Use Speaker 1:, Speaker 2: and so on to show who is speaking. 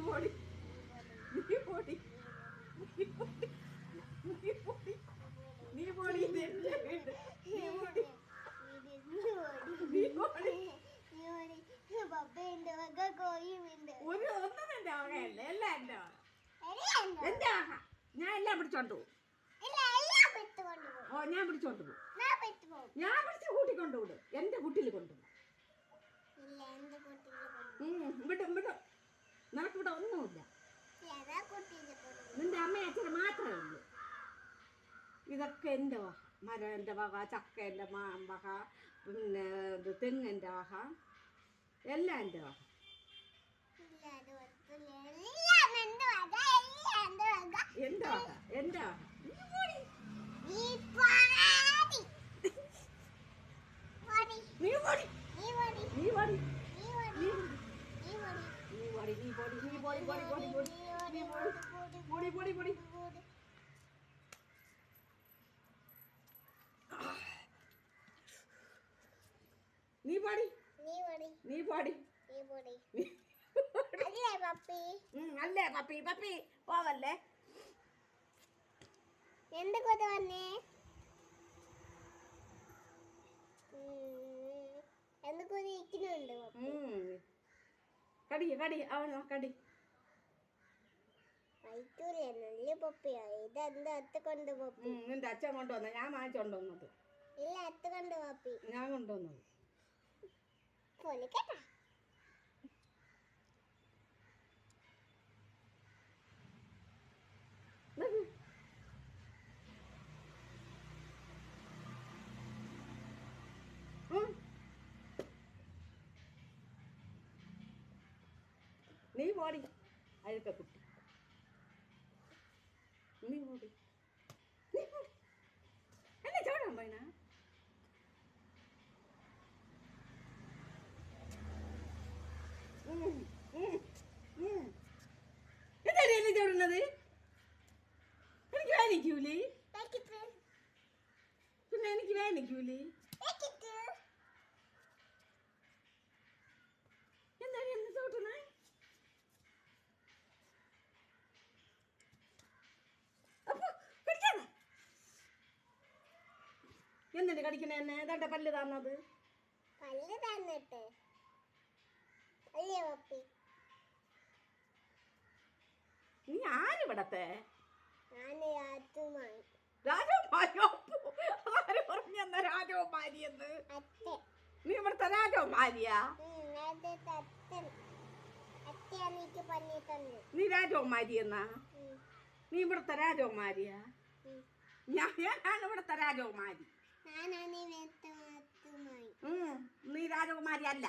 Speaker 1: പോടി നീ പോടി നീ പോടി നീ പോടി നീ പോടി നീ പോടി ഒരു ഒന്നും എന്റെ വകയല്ല എല്ലാം എന്റെ വക എന്റെ വക ഞാൻ എല്ലാം പിടിച്ചോണ്ട് പോകും ഓ ഞാൻ പിടിച്ചോണ്ട് പോകും ഞാൻ പിടിച്ച് കൂട്ടിക്കൊണ്ടുവിടും എന്റെ കുട്ടിയിൽ കൊണ്ടുപോകും വിടും വിടും നിനക്കിവിടെ ഒന്നുമില്ല നിന്റെ അമ്മ അച്ഛനെ മാത്രമേ ഉള്ളൂ ഇതൊക്കെ എൻ്റെ വക മരം എൻ്റെ വക ചക്ക എൻ്റെ വക പിന്നെ തെങ്ങിൻ്റെ വക എല്ലാം എൻ്റെ വക എൻ്റെ വക എൻ്റെ വക നീ പോടി നീ പോടി നീ പാടി നീ പാടി അല്ലേ പപ്പി പപ്പി പോവല്ലേ
Speaker 2: എന്റെ കൂടെ വന്നേ എന്റെ കൂടെ ഇരിക്കുന്നുണ്ട്
Speaker 1: കടി കടി അവനോ കടി
Speaker 2: നല്ല പപ്പിയാ ഇതെന്താ അത്ത കൊണ്ട് പപ്പി
Speaker 1: നിന്റെ അച്ഛൻ കൊണ്ടുവന്ന ഞാൻ വാങ്ങിച്ചോണ്ടുവന്നത്
Speaker 2: ഇല്ല അത്ത കൊണ്ട് പപ്പി
Speaker 1: ഞാൻ കൊണ്ടുവന്നത്
Speaker 2: പൊളിക്കട്ടാ
Speaker 1: നീ പോടി അഴുക്ക കുട്ടി നീ പോടി എന്നെ ചോടാൻ പോയിന എന്തായാലും എന്നെ ചോടുന്നത് എനിക്ക് വേനിക്കൂലേ പിന്നെ എനിക്ക് വേനിക്കൂലേ എന്തായാലും എന്നെ ചോട്ടുന്നേ എന്തിട്ട് കടിക്കണ എന്നെ ഏതാണ്ട പല്ല് തന്നത്
Speaker 2: പല്ല് തന്നിട്ട് അല്ലേ പപ്പി
Speaker 1: നീ ആരിവിടത്തെ
Speaker 2: രാജകുമാരി
Speaker 1: രാജകുമാരിയോ ആര് പറഞ്ഞെന്ന രാജകുമാരി എന്ന് നീ ഇവിടുത്തെ രാജകുമാരിയാ നീ രാജകുമാരി എന്നാ നീ ഇവിടുത്തെ രാജകുമാരിയാ ഞാനാണ് ഇവിടുത്തെ രാജകുമാരി നീ രാജകുമാരി അല്ല